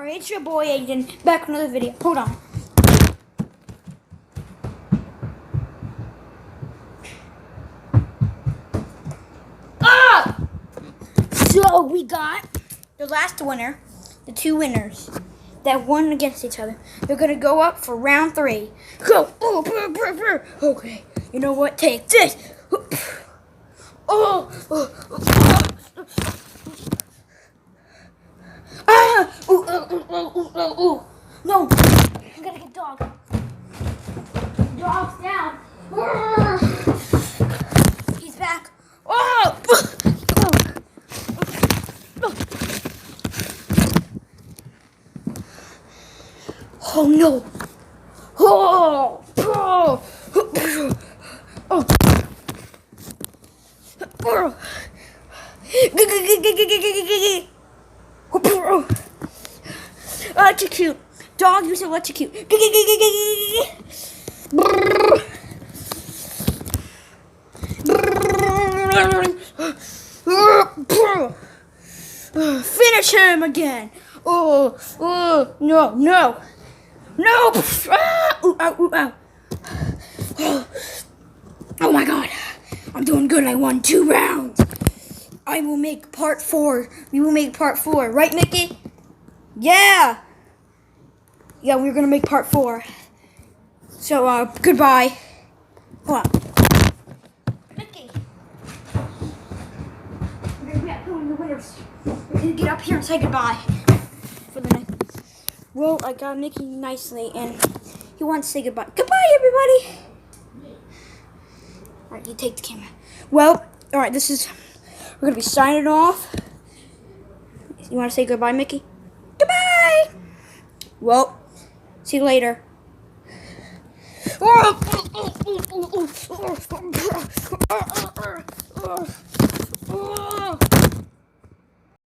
Alright, it's your boy Aiden, back with another video. Hold on. So we got the last winner, the two winners that won against each other. They're gonna go up for round 3. Go! Oh, brr, brr, brr. Okay, you know what? Take this. No, I gotta get dog. Dog's down. He's back. Oh no! Electrocute. Dog, use electrocute. Finish him again. No. Oh my god. I'm doing good. I won 2 rounds. I will make part 4. We will make part 4. Right, Mickey? Yeah. Yeah, we're going to make part 4. So, goodbye. Hold on. Mickey. We're going to be doing the winners. We're going to get up here and say goodbye. For the next. Well, I got Mickey nicely, and he wants to say goodbye. Goodbye, everybody. Alright, you take the camera. Well, alright, we're going to be signing off. You want to say goodbye, Mickey? Goodbye! Well, see you later.